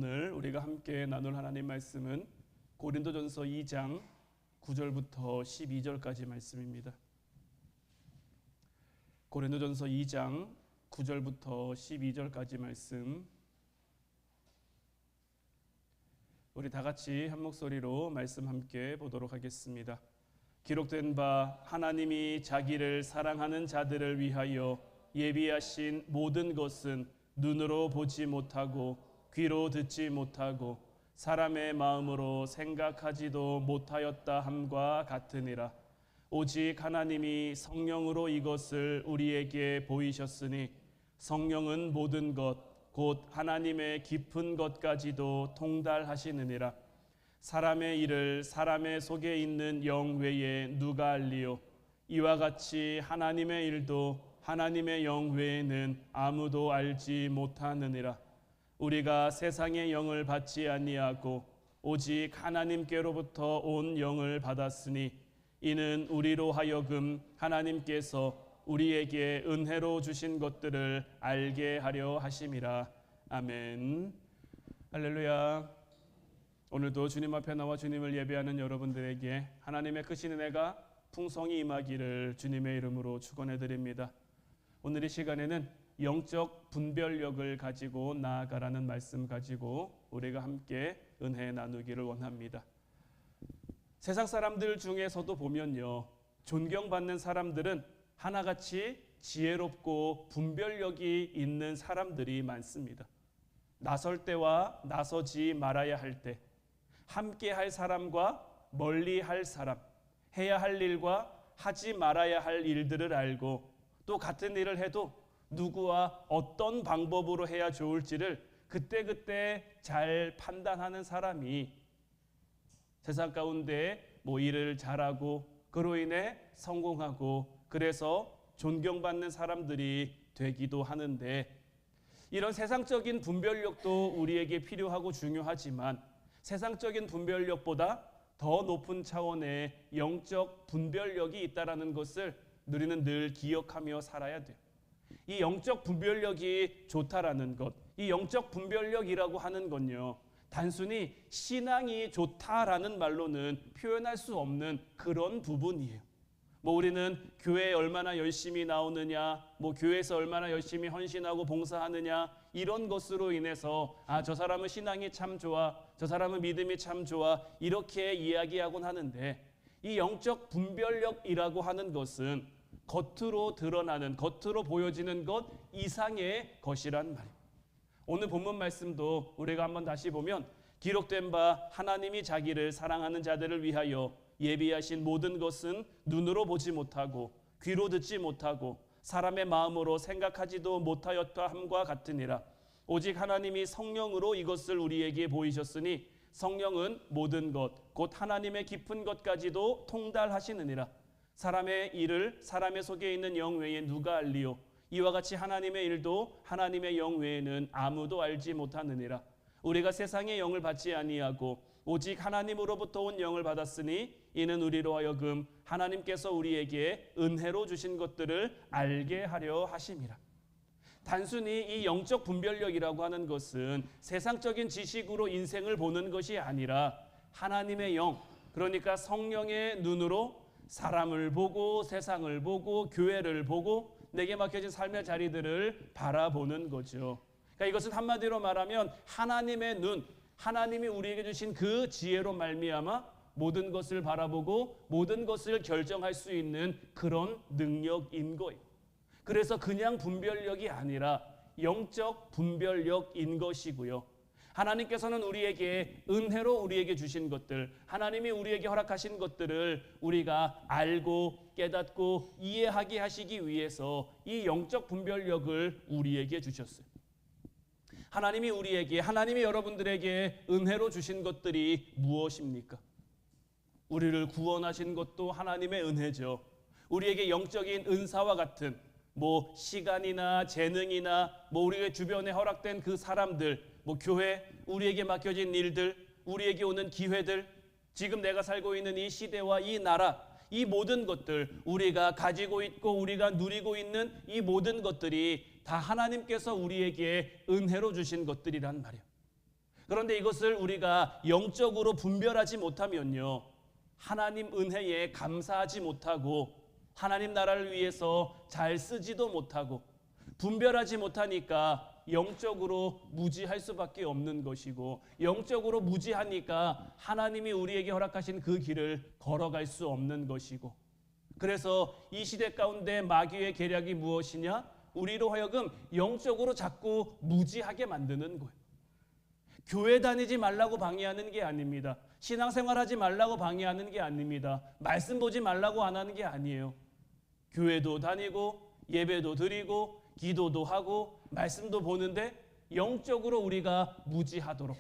오늘 우리가 함께 나눌 하나님 말씀은 고린도전서 2장 9절부터 12절까지 말씀입니다. 고린도전서 2장 9절부터 12절까지 말씀, 우리 다 같이 한 목소리로 말씀 함께 보도록 하겠습니다. 기록된 바 하나님이 자기를 사랑하는 자들을 위하여 예비하신 모든 것은 눈으로 보지 못하고 귀로 듣지 못하고 사람의 마음으로 생각하지도 못하였다 함과 같으니라. 오직 하나님이 성령으로 이것을 우리에게 보이셨으니 성령은 모든 것 곧 하나님의 깊은 것까지도 통달하시느니라. 사람의 일을 사람의 속에 있는 영 외에 누가 알리요? 이와 같이 하나님의 일도 하나님의 영 외에는 아무도 알지 못하느니라. 우리가 세상의 영을 받지 아니하고 오직 하나님께로부터 온 영을 받았으니 이는 우리로 하여금 하나님께서 우리에게 은혜로 주신 것들을 알게 하려 하심이라. 아멘. 할렐루야. 오늘도 주님 앞에 나와 주님을 예배하는 여러분들에게 하나님의 크신 은혜가 풍성히 임하기를 주님의 이름으로 축원해 드립니다. 오늘 이 시간에는 영적 분별력을 가지고 나아가라는 말씀 가지고 우리가 함께 은혜 나누기를 원합니다. 세상 사람들 중에서도 보면요, 존경받는 사람들은 하나같이 지혜롭고 분별력이 있는 사람들이 많습니다. 나설 때와 나서지 말아야 할 때, 함께 할 사람과 멀리 할 사람, 해야 할 일과 하지 말아야 할 일들을 알고 또 같은 일을 해도 누구와 어떤 방법으로 해야 좋을지를 그때그때 잘 판단하는 사람이 세상 가운데 일을 잘하고 그로 인해 성공하고 그래서 존경받는 사람들이 되기도 하는데, 이런 세상적인 분별력도 우리에게 필요하고 중요하지만 세상적인 분별력보다 더 높은 차원의 영적 분별력이 있다는 것을 우리는 늘 기억하며 살아야 돼요. 이 영적 분별력이 좋다라는 것, 이 영적 분별력이라고 하는 건요, 단순히 신앙이 좋다라는 말로는 표현할 수 없는 그런 부분이에요. 우리는 교회에 얼마나 열심히 나오느냐, 교회에서 얼마나 열심히 헌신하고 봉사하느냐, 이런 것으로 인해서 저 사람은 신앙이 참 좋아, 저 사람은 믿음이 참 좋아, 이렇게 이야기하곤 하는데, 이 영적 분별력이라고 하는 것은 겉으로 드러나는, 겉으로 보여지는 것 이상의 것이란 말이에요. 오늘 본문 말씀도 우리가 한번 다시 보면, 기록된 바 하나님이 자기를 사랑하는 자들을 위하여 예비하신 모든 것은 눈으로 보지 못하고 귀로 듣지 못하고 사람의 마음으로 생각하지도 못하였다 함과 같으니라. 오직 하나님이 성령으로 이것을 우리에게 보이셨으니 성령은 모든 것 곧 하나님의 깊은 것까지도 통달하시느니라. 사람의 일을 사람의 속에 있는 영 외에 누가 알리요? 이와 같이 하나님의 일도 하나님의 영 외에는 아무도 알지 못하느니라. 우리가 세상의 영을 받지 아니하고 오직 하나님으로부터 온 영을 받았으니 이는 우리로 하여금 하나님께서 우리에게 은혜로 주신 것들을 알게 하려 하심이라. 단순히 이 영적 분별력이라고 하는 것은 세상적인 지식으로 인생을 보는 것이 아니라 하나님의 영, 그러니까 성령의 눈으로 사람을 보고 세상을 보고 교회를 보고 내게 맡겨진 삶의 자리들을 바라보는 거죠. 그러니까 이것은 한마디로 말하면 하나님의 눈, 하나님이 우리에게 주신 그 지혜로 말미암아 모든 것을 바라보고 모든 것을 결정할 수 있는 그런 능력인 거예요. 그래서 그냥 분별력이 아니라 영적 분별력인 것이고요. 하나님께서는 우리에게 은혜로 우리에게 주신 것들, 하나님이 우리에게 허락하신 것들을 우리가 알고 깨닫고 이해하게 하시기 위해서 이 영적 분별력을 우리에게 주셨어요. 하나님이 여러분들에게 은혜로 주신 것들이 무엇입니까? 우리를 구원하신 것도 하나님의 은혜죠. 우리에게 영적인 은사와 같은 시간이나 재능이나 우리 주변에 허락된 그 사람들, 교회, 우리에게 맡겨진 일들, 우리에게 오는 기회들, 지금 내가 살고 있는 이 시대와 이 나라, 이 모든 것들, 우리가 가지고 있고 우리가 누리고 있는 이 모든 것들이 다 하나님께서 우리에게 은혜로 주신 것들이란 말이에요. 그런데 이것을 우리가 영적으로 분별하지 못하면요, 하나님 은혜에 감사하지 못하고 하나님 나라를 위해서 잘 쓰지도 못하고 분별하지 못하니까 영적으로 무지할 수밖에 없는 것이고, 영적으로 무지하니까 하나님이 우리에게 허락하신 그 길을 걸어갈 수 없는 것이고, 그래서 이 시대 가운데 마귀의 계략이 무엇이냐? 우리로 하여금 영적으로 자꾸 무지하게 만드는 거예요. 교회 다니지 말라고 방해하는 게 아닙니다. 신앙생활하지 말라고 방해하는 게 아닙니다. 말씀 보지 말라고 안 하는 게 아니에요. 교회도 다니고 예배도 드리고 기도도 하고 말씀도 보는데 영적으로 우리가 무지하도록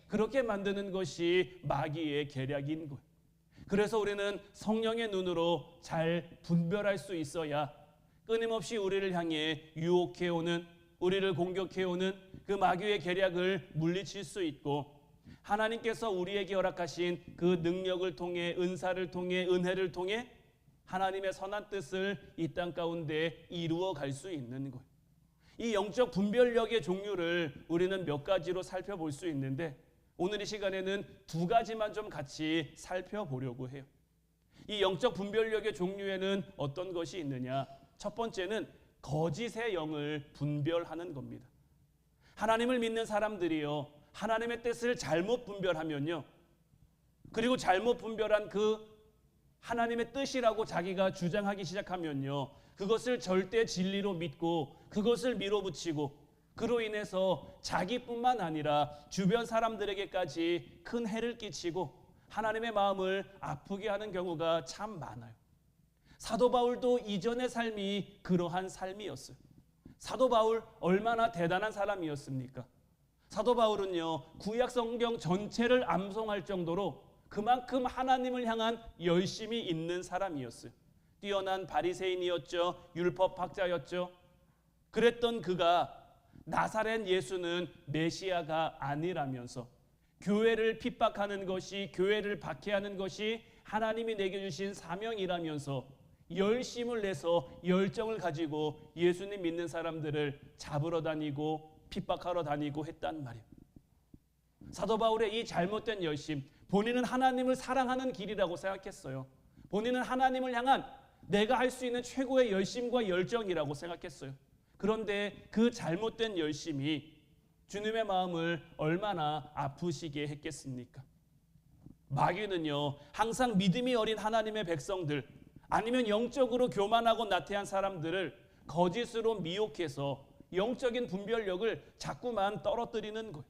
그렇게 만드는 것이 마귀의 계략인 거예요. 그래서 우리는 성령의 눈으로 잘 분별할 수 있어야 끊임없이 우리를 향해 유혹해오는, 우리를 공격해오는 그 마귀의 계략을 물리칠 수 있고, 하나님께서 우리에게 허락하신 그 능력을 통해, 은사를 통해, 은혜를 통해 하나님의 선한 뜻을 이 땅 가운데 이루어 갈 수 있는 거예요. 이 영적 분별력의 종류를 우리는 몇 가지로 살펴볼 수 있는데, 오늘 이 시간에는 두 가지만 좀 같이 살펴보려고 해요. 이 영적 분별력의 종류에는 어떤 것이 있느냐? 첫 번째는 거짓의 영을 분별하는 겁니다. 하나님을 믿는 사람들이요, 하나님의 뜻을 잘못 분별하면요, 그리고 잘못 분별한 그 하나님의 뜻이라고 자기가 주장하기 시작하면요, 그것을 절대 진리로 믿고 그것을 밀어붙이고, 그로 인해서 자기뿐만 아니라 주변 사람들에게까지 큰 해를 끼치고 하나님의 마음을 아프게 하는 경우가 참 많아요. 사도 바울도 이전의 삶이 그러한 삶이었어요. 사도 바울 얼마나 대단한 사람이었습니까? 사도 바울은요, 구약 성경 전체를 암송할 정도로 그만큼 하나님을 향한 열심이 있는 사람이었어요. 뛰어난 바리새인이었죠. 율법학자였죠. 그랬던 그가 나사렛 예수는 메시아가 아니라면서 교회를 핍박하는 것이, 교회를 박해하는 것이 하나님이 내게 주신 사명이라면서 열심을 내서 열정을 가지고 예수님 믿는 사람들을 잡으러 다니고 핍박하러 다니고 했단 말이에요. 사도 바울의 이 잘못된 열심, 본인은 하나님을 사랑하는 길이라고 생각했어요. 본인은 하나님을 향한 내가 할 수 있는 최고의 열심과 열정이라고 생각했어요. 그런데 그 잘못된 열심이 주님의 마음을 얼마나 아프시게 했겠습니까? 마귀는요, 항상 믿음이 어린 하나님의 백성들, 아니면 영적으로 교만하고 나태한 사람들을 거짓으로 미혹해서 영적인 분별력을 자꾸만 떨어뜨리는 거예요.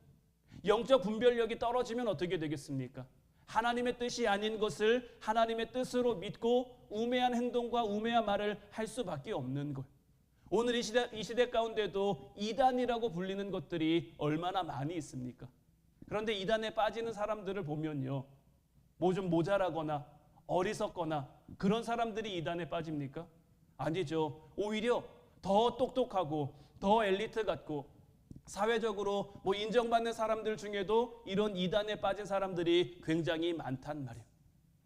영적 분별력이 떨어지면 어떻게 되겠습니까? 하나님의 뜻이 아닌 것을 하나님의 뜻으로 믿고 우매한 행동과 우매한 말을 할 수밖에 없는 거예요. 오늘 이 시대 가운데도 이단이라고 불리는 것들이 얼마나 많이 있습니까? 그런데 이단에 빠지는 사람들을 보면요, 뭐 좀 모자라거나 어리석거나 그런 사람들이 이단에 빠집니까? 아니죠. 오히려 더 똑똑하고 더 엘리트 같고 사회적으로 뭐 인정받는 사람들 중에도 이런 이단에 빠진 사람들이 굉장히 많단 말이에요.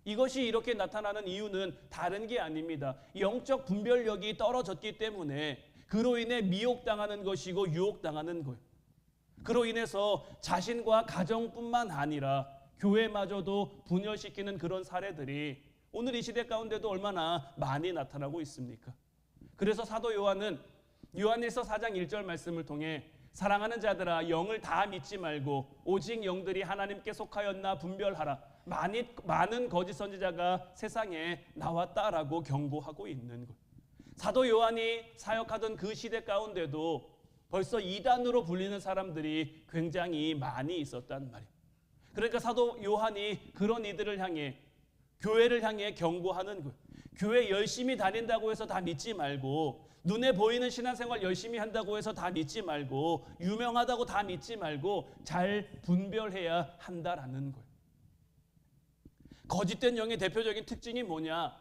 이것이 이렇게 나타나는 이유는 다른 게 아닙니다. 영적 분별력이 떨어졌기 때문에 그로 인해 미혹당하는 것이고 유혹당하는 거예요. 그로 인해서 자신과 가정뿐만 아니라 교회마저도 분열시키는 그런 사례들이 오늘 이 시대 가운데도 얼마나 많이 나타나고 있습니까? 그래서 사도 요한은 요한일서 4장 1절 말씀을 통해 사랑하는 자들아, 영을 다 믿지 말고 오직 영들이 하나님께 속하였나 분별하라. 많은 거짓 선지자가 세상에 나왔다라고 경고하고 있는 것. 사도 요한이 사역하던 그 시대 가운데도 벌써 이단으로 불리는 사람들이 굉장히 많이 있었단 말이에요. 그러니까 사도 요한이 그런 이들을 향해, 교회를 향해 경고하는 거예요. 교회 열심히 다닌다고 해서 다 믿지 말고, 눈에 보이는 신앙생활 열심히 한다고 해서 다 믿지 말고, 유명하다고 다 믿지 말고 잘 분별해야 한다라는 거예요. 거짓된 영의 대표적인 특징이 뭐냐?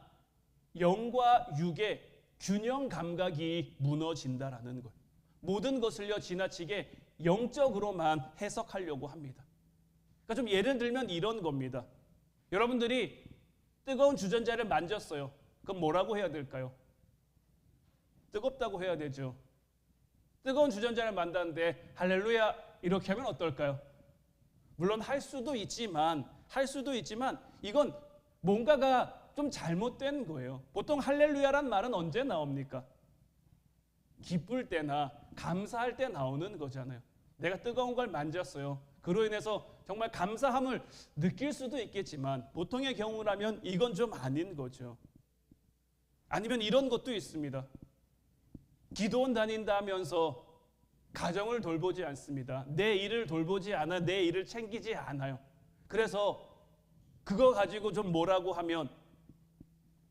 영과 육의 균형 감각이 무너진다라는 거예요. 모든 것을요, 지나치게 영적으로만 해석하려고 합니다. 그러니까 좀 예를 들면 이런 겁니다. 여러분들이 뜨거운 주전자를 만졌어요. 그럼 뭐라고 해야 될까요? 뜨겁다고 해야 되죠. 뜨거운 주전자를 만졌는데 할렐루야 이렇게 하면 어떨까요? 물론 할 수도 있지만 이건 뭔가가 좀 잘못된 거예요. 보통 할렐루야란 말은 언제 나옵니까? 기쁠 때나 감사할 때 나오는 거잖아요. 내가 뜨거운 걸 만졌어요. 그로 인해서 정말 감사함을 느낄 수도 있겠지만 보통의 경우라면 이건 좀 아닌 거죠. 아니면 이런 것도 있습니다. 기도원 다닌다 하면서 가정을 돌보지 않습니다. 내 일을 돌보지 않아, 내 일을 챙기지 않아요. 그래서 그거 가지고 좀 뭐라고 하면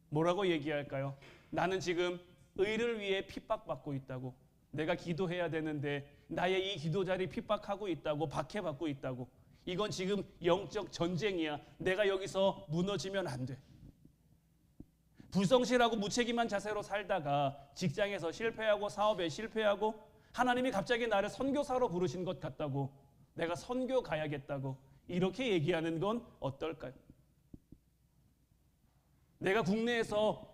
뭐라고 얘기할까요? 나는 지금 의를 위해 핍박받고 있다고. 내가 기도해야 되는데 나의 이 기도 자리 핍박하고 있다고, 박해받고 있다고. 이건 지금 영적 전쟁이야. 내가 여기서 무너지면 안 돼. 불성실하고 무책임한 자세로 살다가 직장에서 실패하고 사업에 실패하고 하나님이 갑자기 나를 선교사로 부르신 것 같다고, 내가 선교 가야겠다고 이렇게 얘기하는 건 어떨까요? 내가 국내에서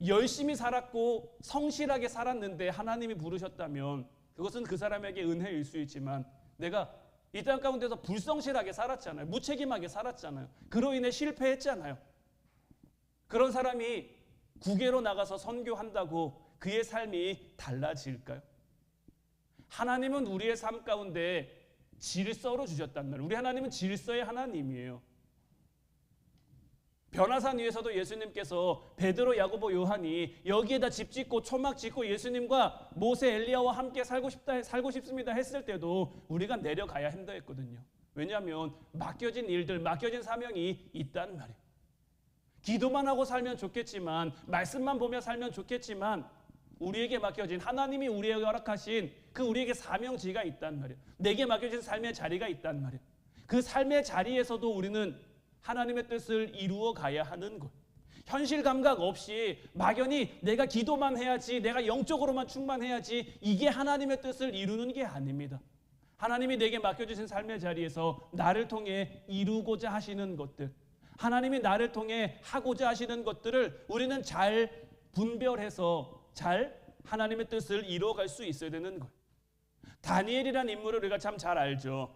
열심히 살았고 성실하게 살았는데 하나님이 부르셨다면 그것은 그 사람에게 은혜일 수 있지만 내가 이 땅 가운데서 불성실하게 살았잖아요. 무책임하게 살았잖아요. 그로 인해 실패했잖아요. 그런 사람이 국외로 나가서 선교한다고 그의 삶이 달라질까요? 하나님은 우리의 삶 가운데 질서로 주셨단 말이에요. 우리 하나님은 질서의 하나님이에요. 변화산 위에서도 예수님께서 베드로, 야고보, 요한이 여기에다 집 짓고 초막 짓고 예수님과 모세, 엘리야와 함께 살고 싶습니다 했을 때도 우리가 내려가야 한다 했거든요. 왜냐하면 맡겨진 일들, 맡겨진 사명이 있단 말이에요. 기도만 하고 살면 좋겠지만, 말씀만 보며 살면 좋겠지만 우리에게 맡겨진, 하나님이 우리에게 허락하신 그 우리에게 사명지가 있단 말이에요. 내게 맡겨진 삶의 자리가 있단 말이에요. 그 삶의 자리에서도 우리는 하나님의 뜻을 이루어 가야 하는 것. 현실 감각 없이 막연히 내가 기도만 해야지, 내가 영적으로만 충만해야지, 이게 하나님의 뜻을 이루는 게 아닙니다. 하나님이 내게 맡겨주신 삶의 자리에서 나를 통해 이루고자 하시는 것들, 하나님이 나를 통해 하고자 하시는 것들을 우리는 잘 분별해서 잘 하나님의 뜻을 이루어갈 수 있어야 되는 거예요. 다니엘이라는 인물을 우리가 참 잘 알죠.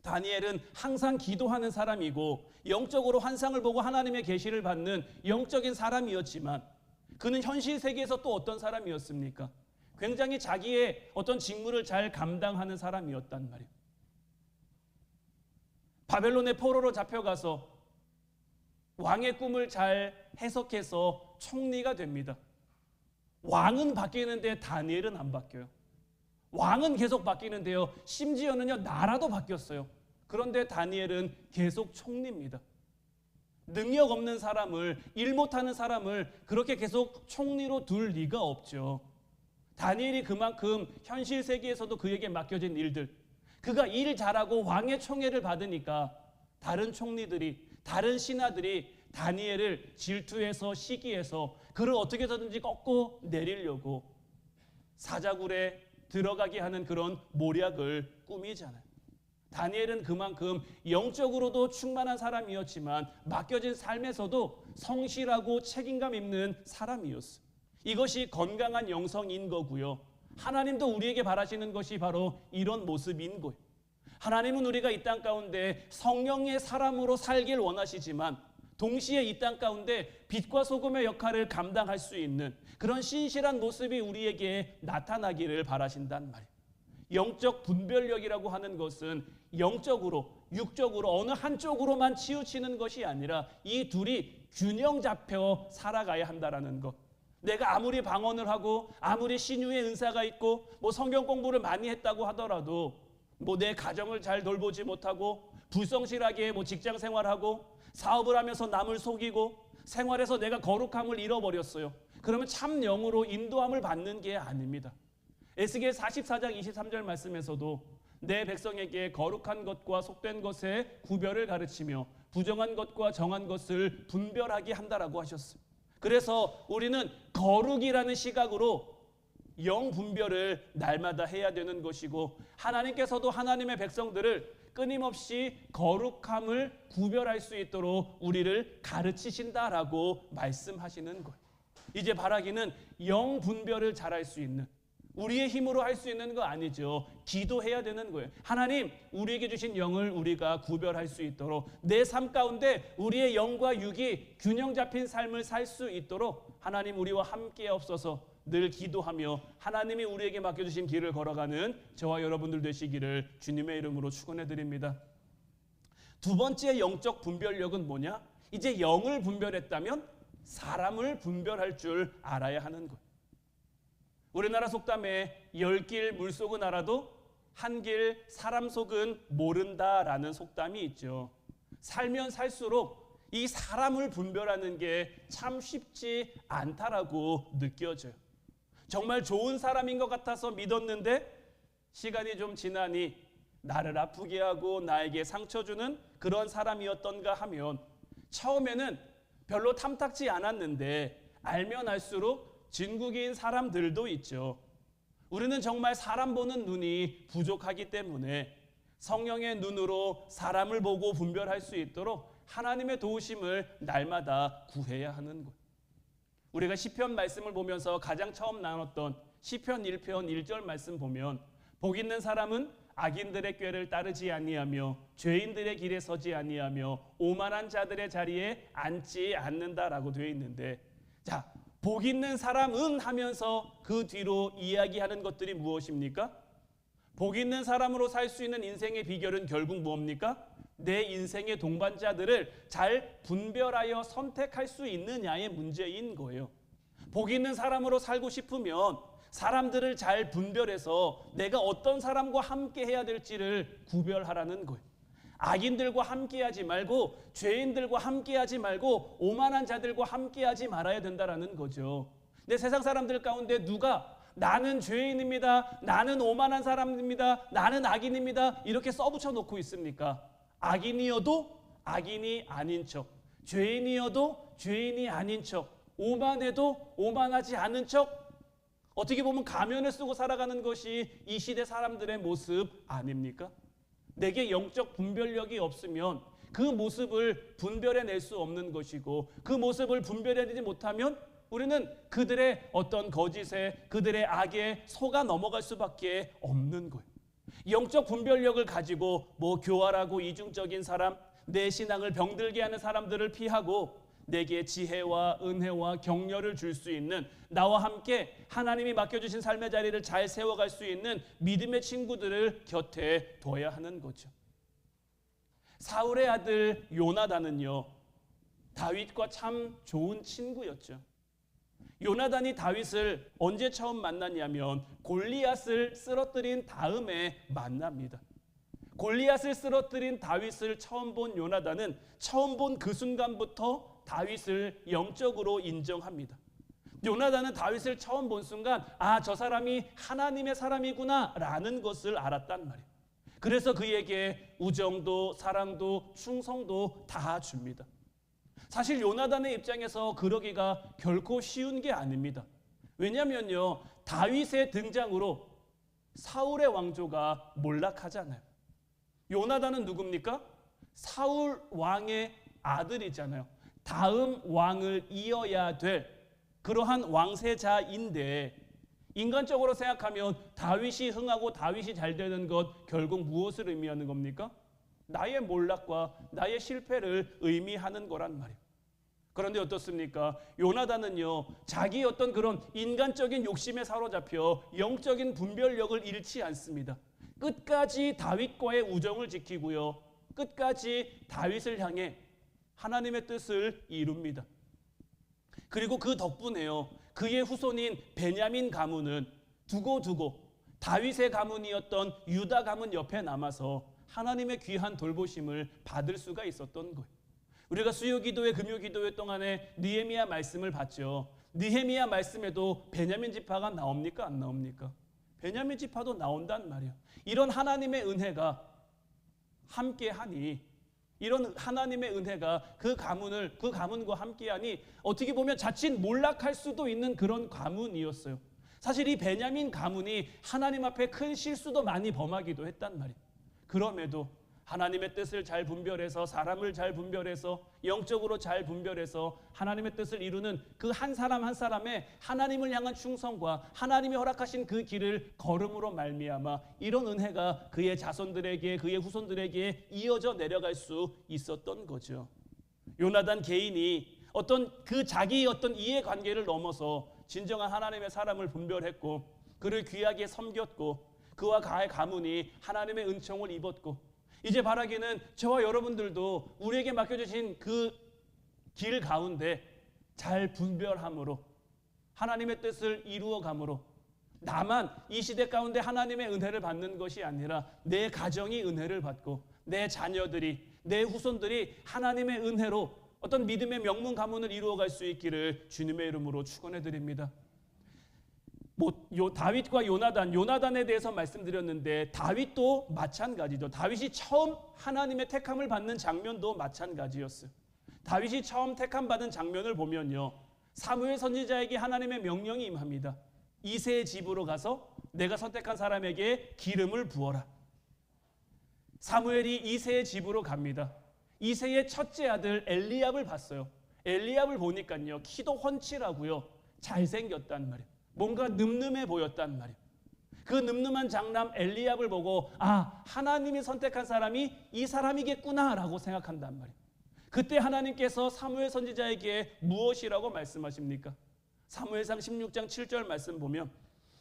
다니엘은 항상 기도하는 사람이고 영적으로 환상을 보고 하나님의 계시를 받는 영적인 사람이었지만 그는 현실 세계에서 또 어떤 사람이었습니까? 굉장히 자기의 어떤 직무를 잘 감당하는 사람이었단 말이에요. 바벨론의 포로로 잡혀가서 왕의 꿈을 잘 해석해서 총리가 됩니다. 왕은 바뀌는데 다니엘은 안 바뀌어요. 왕은 계속 바뀌는데요. 심지어는요, 나라도 바뀌었어요. 그런데 다니엘은 계속 총리입니다. 능력 없는 사람을, 일 못하는 사람을 그렇게 계속 총리로 둘 리가 없죠. 다니엘이 그만큼 현실 세계에서도 그에게 맡겨진 일들, 그가 일 잘하고 왕의 총애를 받으니까 다른 총리들이, 다른 신하들이 다니엘을 질투해서 시기해서 그를 어떻게 해서든지 꺾고 내리려고 사자굴에 들어가게 하는 그런 모략을 꾸미잖아요. 다니엘은 그만큼 영적으로도 충만한 사람이었지만 맡겨진 삶에서도 성실하고 책임감 있는 사람이었어요. 이것이 건강한 영성인 거고요. 하나님도 우리에게 바라시는 것이 바로 이런 모습인 거예요. 하나님은 우리가 이 땅 가운데 성령의 사람으로 살길 원하시지만 동시에 이 땅 가운데 빛과 소금의 역할을 감당할 수 있는 그런 신실한 모습이 우리에게 나타나기를 바라신단 말이에요. 영적 분별력이라고 하는 것은 영적으로, 육적으로 어느 한쪽으로만 치우치는 것이 아니라 이 둘이 균형 잡혀 살아가야 한다라는 것. 내가 아무리 방언을 하고 아무리 신유의 은사가 있고 뭐 성경 공부를 많이 했다고 하더라도 뭐 내 가정을 잘 돌보지 못하고 불성실하게 뭐 직장 생활하고 사업을 하면서 남을 속이고 생활에서 내가 거룩함을 잃어버렸어요. 그러면 참 영으로 인도함을 받는 게 아닙니다. 에스겔 44장 23절 말씀에서도 내 백성에게 거룩한 것과 속된 것의 구별을 가르치며 부정한 것과 정한 것을 분별하게 한다라고 하셨어요. 그래서 우리는 거룩이라는 시각으로 영 분별을 날마다 해야 되는 것이고 하나님께서도 하나님의 백성들을 끊임없이 거룩함을 구별할 수 있도록 우리를 가르치신다라고 말씀하시는 거예요. 이제 바라기는 영 분별을 잘할 수 있는 우리의 힘으로 할 수 있는 거 아니죠. 기도해야 되는 거예요. 하나님, 우리에게 주신 영을 우리가 구별할 수 있도록, 내 삶 가운데 우리의 영과 육이 균형 잡힌 삶을 살 수 있도록 하나님 우리와 함께 없어서 늘 기도하며 하나님이 우리에게 맡겨주신 길을 걸어가는 저와 여러분들 되시기를 주님의 이름으로 축원해 드립니다. 두 번째 영적 분별력은 뭐냐? 이제 영을 분별했다면 사람을 분별할 줄 알아야 하는 거예요. 우리나라 속담에 10길 물속은 알아도 한 길 사람 속은 모른다라는 속담이 있죠. 살면 살수록 이 사람을 분별하는 게 참 쉽지 않다라고 느껴져요. 정말 좋은 사람인 것 같아서 믿었는데 시간이 좀 지나니 나를 아프게 하고 나에게 상처 주는 그런 사람이었던가 하면 처음에는 별로 탐탁지 않았는데 알면 알수록 진국인 사람들도 있죠. 우리는 정말 사람 보는 눈이 부족하기 때문에 성령의 눈으로 사람을 보고 분별할 수 있도록 하나님의 도우심을 날마다 구해야 하는 것. 우리가 시편 말씀을 보면서 가장 처음 나눴던 시편 1편 1절 말씀 보면 복 있는 사람은 악인들의 꾀를 따르지 아니하며 죄인들의 길에 서지 아니하며 오만한 자들의 자리에 앉지 않는다라고 되어 있는데, 자, 복 있는 사람은 하면서 그 뒤로 이야기하는 것들이 무엇입니까? 복 있는 사람으로 살 수 있는 인생의 비결은 결국 무엇입니까? 내 인생의 동반자들을 잘 분별하여 선택할 수 있느냐의 문제인 거예요. 복 있는 사람으로 살고 싶으면 사람들을 잘 분별해서 내가 어떤 사람과 함께 해야 될지를 구별하라는 거예요. 악인들과 함께하지 말고 죄인들과 함께하지 말고 오만한 자들과 함께하지 말아야 된다라는 거죠. 근데 세상 사람들 가운데 누가 나는 죄인입니다, 나는 오만한 사람입니다, 나는 악인입니다 이렇게 써붙여 놓고 있습니까? 악인이어도 악인이 아닌 척, 죄인이어도 죄인이 아닌 척, 오만해도 오만하지 않은 척, 어떻게 보면 가면을 쓰고 살아가는 것이 이 시대 사람들의 모습 아닙니까? 내게 영적 분별력이 없으면 그 모습을 분별해낼 수 없는 것이고, 그 모습을 분별해내지 못하면 우리는 그들의 어떤 거짓에, 그들의 악에 속아 넘어갈 수밖에 없는 거예요. 영적 분별력을 가지고 교활하고 이중적인 사람, 내 신앙을 병들게 하는 사람들을 피하고 내게 지혜와 은혜와 격려를 줄 수 있는, 나와 함께 하나님이 맡겨주신 삶의 자리를 잘 세워갈 수 있는 믿음의 친구들을 곁에 둬야 하는 거죠. 사울의 아들 요나단은요, 다윗과 참 좋은 친구였죠. 요나단이 다윗을 언제 처음 만났냐면 골리앗을 쓰러뜨린 다음에 만납니다. 골리앗을 쓰러뜨린 다윗을 처음 본 요나단은 처음 본 그 순간부터 다윗을 영적으로 인정합니다. 요나단은 다윗을 처음 본 순간 저 사람이 하나님의 사람이구나 라는 것을 알았단 말이에요. 그래서 그에게 우정도 사랑도 충성도 다 줍니다. 사실 요나단의 입장에서 그러기가 결코 쉬운 게 아닙니다. 왜냐면요, 다윗의 등장으로 사울의 왕조가 몰락하잖아요. 요나단은 누굽니까? 사울 왕의 아들이잖아요. 다음 왕을 이어야 될 그러한 왕세자인데, 인간적으로 생각하면 다윗이 흥하고 다윗이 잘 되는 것 결국 무엇을 의미하는 겁니까? 나의 몰락과 나의 실패를 의미하는 거란 말이에요. 그런데 어떻습니까? 요나단은요, 자기 어떤 그런 인간적인 욕심에 사로잡혀 영적인 분별력을 잃지 않습니다. 끝까지 다윗과의 우정을 지키고요, 끝까지 다윗을 향해 하나님의 뜻을 이룹니다. 그리고 그 덕분에요, 그의 후손인 베냐민 가문은 두고두고 다윗의 가문이었던 유다 가문 옆에 남아서 하나님의 귀한 돌보심을 받을 수가 있었던 거예요. 우리가 수요기도회, 금요기도회 동안에 느헤미야 말씀을 봤죠. 느헤미야 말씀에도 베냐민 지파가 나옵니까? 안 나옵니까? 베냐민 지파도 나온단 말이에요. 이런 하나님의 은혜가 함께하니, 이런 하나님의 은혜가 그 가문과 함께하니 어떻게 보면 자칫 몰락할 수도 있는 그런 가문이었어요. 사실 이 베냐민 가문이 하나님 앞에 큰 실수도 많이 범하기도 했단 말이에요. 그럼에도 하나님의 뜻을 잘 분별해서 사람을 잘 분별해서 영적으로 잘 분별해서 하나님의 뜻을 이루는 그 한 사람 한 사람의 하나님을 향한 충성과 하나님이 허락하신 그 길을 걸음으로 말미암아 이런 은혜가 그의 자손들에게 그의 후손들에게 이어져 내려갈 수 있었던 거죠. 요나단 개인이 어떤 그 자기의 어떤 이해관계를 넘어서 진정한 하나님의 사람을 분별했고 그를 귀하게 섬겼고 그와 그의 가문이 하나님의 은총을 입었고 이제 바라기는 저와 여러분들도 우리에게 맡겨주신 그 길 가운데 잘 분별함으로 하나님의 뜻을 이루어감으로 나만 이 시대 가운데 하나님의 은혜를 받는 것이 아니라 내 가정이 은혜를 받고 내 자녀들이 내 후손들이 하나님의 은혜로 어떤 믿음의 명문 가문을 이루어갈 수 있기를 주님의 이름으로 축원해 드립니다. 다윗과 요나단에 대해서 말씀드렸는데 다윗도 마찬가지죠. 다윗이 처음 하나님의 택함을 받는 장면도 마찬가지였어요. 다윗이 처음 택함 받은 장면을 보면요, 사무엘 선지자에게 하나님의 명령이 임합니다. 이새의 집으로 가서 내가 선택한 사람에게 기름을 부어라. 사무엘이 이새의 집으로 갑니다. 이새의 첫째 아들 엘리압을 봤어요. 엘리압을 보니까요, 키도 훤칠하고요, 잘생겼단 말이에요. 뭔가 늠름해 보였단 말이에요. 그 늠름한 장남 엘리압을 보고 하나님이 선택한 사람이 이 사람이겠구나라고 생각한단 말이에요. 그때 하나님께서 사무엘 선지자에게 무엇이라고 말씀하십니까? 사무엘상 16장 7절 말씀 보면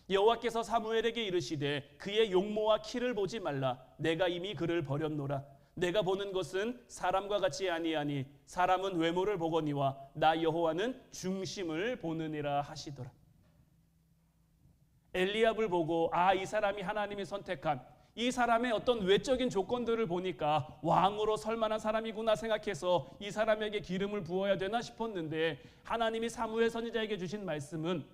여호와께서 사무엘에게 이르시되 그의 용모와 키를 보지 말라. 내가 이미 그를 버렸노라. 내가 보는 것은 사람과 같이 아니하니 사람은 외모를 보거니와 나 여호와는 중심을 보느니라 하시더라. 엘리압을 보고 이 사람이 하나님이 선택한 이 사람의 어떤 외적인 조건들을 보니까 왕으로 설 만한 사람이구나 생각해서 이 사람에게 기름을 부어야 되나 싶었는데 하나님이 사무엘 선지자에게 주신 말씀은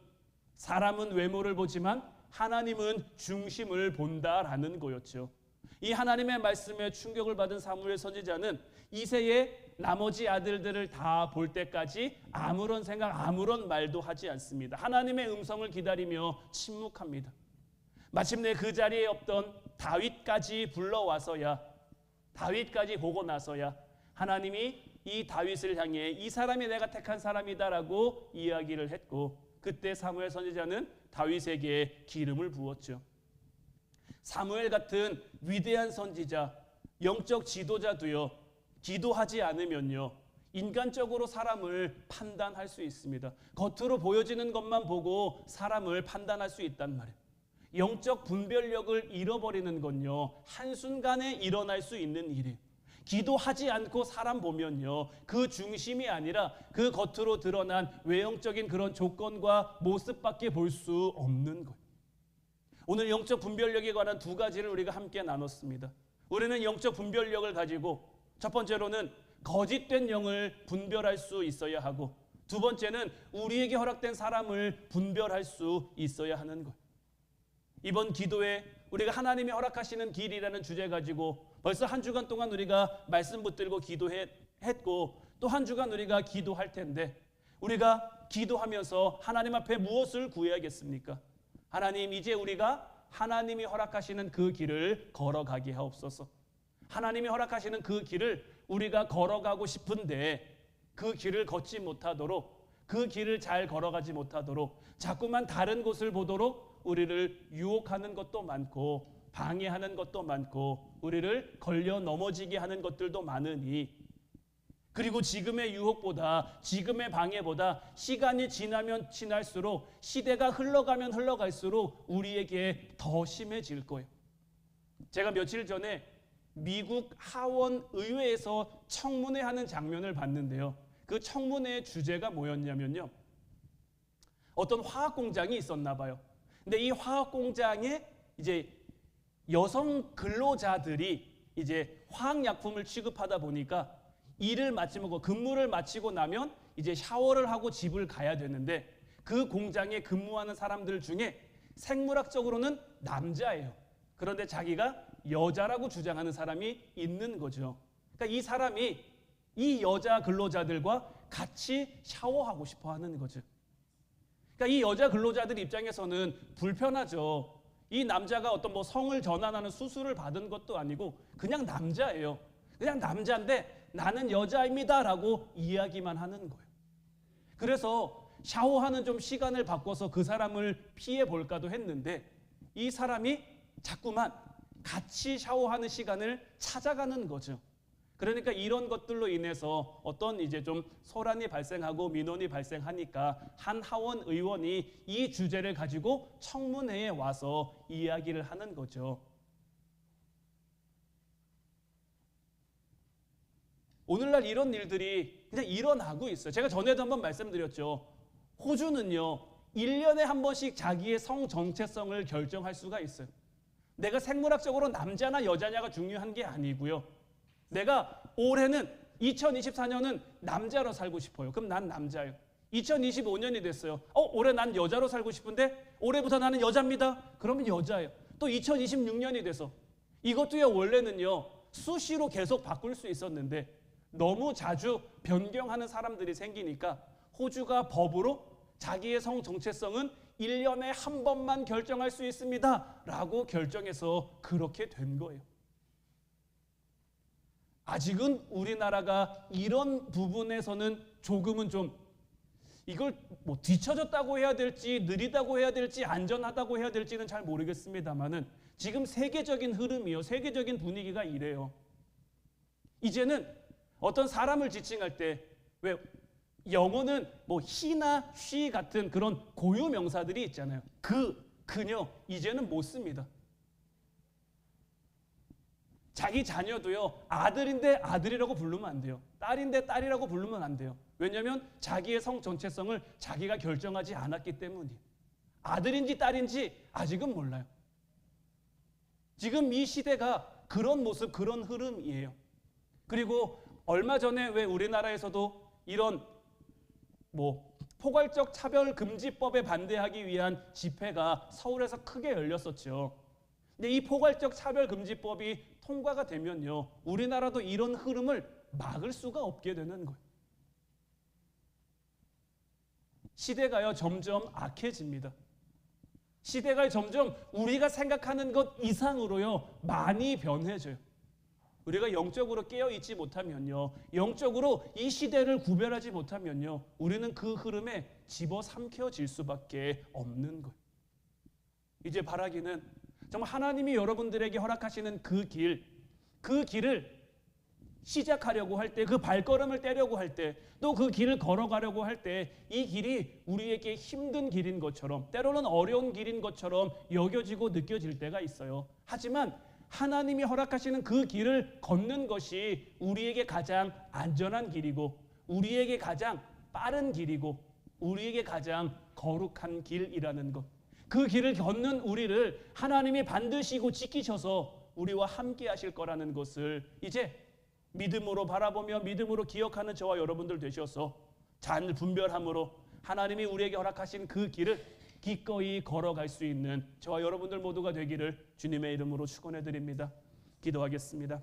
사람은 외모를 보지만 하나님은 중심을 본다라는 거였죠. 이 하나님의 말씀에 충격을 받은 사무엘 선지자는 이새의 나머지 아들들을 다 볼 때까지 아무런 생각, 아무런 말도 하지 않습니다. 하나님의 음성을 기다리며 침묵합니다. 마침내 그 자리에 없던 다윗까지 불러와서야, 다윗까지 보고 나서야 하나님이 이 다윗을 향해 이 사람이 내가 택한 사람이다라고 이야기를 했고 그때 사무엘 선지자는 다윗에게 기름을 부었죠. 사무엘 같은 위대한 선지자, 영적 지도자도요, 기도하지 않으면요, 인간적으로 사람을 판단할 수 있습니다. 겉으로 보여지는 것만 보고 사람을 판단할 수 있단 말이에요. 영적 분별력을 잃어버리는 건요, 한순간에 일어날 수 있는 일이에요. 기도하지 않고 사람 보면요, 그 중심이 아니라 그 겉으로 드러난 외형적인 그런 조건과 모습밖에 볼 수 없는 거예요. 오늘 영적 분별력에 관한 두 가지를 우리가 함께 나눴습니다. 우리는 영적 분별력을 가지고 첫 번째로는 거짓된 영을 분별할 수 있어야 하고 두 번째는 우리에게 허락된 사람을 분별할 수 있어야 하는 거예요. 이번 기도에 우리가 하나님이 허락하시는 길이라는 주제 가지고 벌써 한 주간 동안 우리가 말씀 붙들고 기도했고 또 한 주간 우리가 기도할 텐데 우리가 기도하면서 하나님 앞에 무엇을 구해야겠습니까? 하나님, 이제 우리가 하나님이 허락하시는 그 길을 걸어가게 하옵소서. 하나님이 허락하시는 그 길을 우리가 걸어가고 싶은데 그 길을 걷지 못하도록, 그 길을 잘 걸어가지 못하도록 자꾸만 다른 곳을 보도록 우리를 유혹하는 것도 많고 방해하는 것도 많고 우리를 걸려 넘어지게 하는 것들도 많으니, 그리고 지금의 유혹보다 지금의 방해보다 시간이 지나면 지날수록 시대가 흘러가면 흘러갈수록 우리에게 더 심해질 거예요. 제가 며칠 전에 미국 하원 의회에서 청문회하는 장면을 봤는데요. 그 청문회의 주제가 뭐였냐면요, 어떤 화학 공장이 있었나 봐요. 근데 이 화학 공장에 이제 여성 근로자들이 이제 화학약품을 취급하다 보니까 일을 마치고 근무를 마치고 나면 이제 샤워를 하고 집을 가야 되는데 그 공장에 근무하는 사람들 중에 생물학적으로는 남자예요. 그런데 자기가 여자라고 주장하는 사람이 있는 거죠. 그러니까 이 사람이 이 여자 근로자들과 같이 샤워하고 싶어 하는 거죠. 그러니까 이 여자 근로자들 입장에서는 불편하죠. 이 남자가 어떤 뭐 성을 전환하는 수술을 받은 것도 아니고 그냥 남자예요. 그냥 남자인데 나는 여자입니다라고 이야기만 하는 거예요. 그래서 샤워하는 좀 시간을 바꿔서 그 사람을 피해 볼까도 했는데 이 사람이 자꾸만 같이 샤워하는 시간을 찾아가는 거죠. 그러니까 이런 것들로 인해서 어떤 이제 좀 소란이 발생하고 민원이 발생하니까 한 하원 의원이 이 주제를 가지고 청문회에 와서 이야기를 하는 거죠. 오늘날 이런 일들이 그냥 일어나고 있어요. 제가 전에도 한번 말씀드렸죠. 호주는요, 1년에 한 번씩 자기의 성 정체성을 결정할 수가 있어요. 내가 생물학적으로 남자나 여자냐가 중요한 게 아니고요. 내가 올해는 2024년은 남자로 살고 싶어요. 그럼 난 남자예요. 2025년이 됐어요. 올해 난 여자로 살고 싶은데 올해부터 나는 여자입니다. 그러면 여자예요. 또 2026년이 돼서 이것도요, 원래는요, 수시로 계속 바꿀 수 있었는데 너무 자주 변경하는 사람들이 생기니까 호주가 법으로 자기의 성 정체성은 1년에 한 번만 결정할 수 있습니다 라고 결정해서 그렇게 된 거예요. 아직은 우리나라가 이런 부분에서는 조금은 좀 이걸 뭐 뒤처졌다고 해야 될지 느리다고 해야 될지 안전하다고 해야 될지는 잘 모르겠습니다만은 지금 세계적인 흐름이요, 세계적인 분위기가 이래요. 이제는 어떤 사람을 지칭할 때 왜 영어는 뭐 he나 she 같은 그런 고유 명사들이 있잖아요. 그녀 이제는 못 씁니다. 자기 자녀도요, 아들인데 아들이라고 부르면 안 돼요. 딸인데 딸이라고 부르면 안 돼요. 왜냐하면 자기의 성 정체성을 자기가 결정하지 않았기 때문이에요. 아들인지 딸인지 아직은 몰라요. 지금 이 시대가 그런 모습, 그런 흐름이에요. 그리고 얼마 전에 왜 우리나라에서도 이런 뭐 포괄적 차별금지법에 반대하기 위한 집회가 서울에서 크게 열렸었죠. 근데 이 포괄적 차별금지법이 통과가 되면요, 우리나라도 이런 흐름을 막을 수가 없게 되는 거예요. 시대가요, 점점 악해집니다. 시대가 점점 우리가 생각하는 것 이상으로요, 많이 변해져요. 우리가 영적으로 깨어있지 못하면요, 영적으로 이 시대를 구별하지 못하면요, 우리는 그 흐름에 집어삼켜질 수밖에 없는 거예요. 이제 바라기는 정말 하나님이 여러분들에게 허락하시는 그 길을 시작하려고 할 때, 그 발걸음을 떼려고 할 때, 또 그 길을 걸어가려고 할 때 이 길이 우리에게 힘든 길인 것처럼, 때로는 어려운 길인 것처럼 여겨지고 느껴질 때가 있어요. 하지만 하나님이 허락하시는 그 길을 걷는 것이 우리에게 가장 안전한 길이고, 우리에게 가장 빠른 길이고, 우리에게 가장 거룩한 길이라는 것. 그 길을 걷는 우리를 하나님이 반드시 지키셔서 우리와 함께 하실 거라는 것을 이제 믿음으로 바라보며 믿음으로 기억하는 저와 여러분들 되셔서 잘 분별함으로 하나님이 우리에게 허락하신 그 길을 기꺼이 걸어갈 수 있는 저와 여러분들 모두가 되기를 주님의 이름으로 축원해 드립니다. 기도하겠습니다.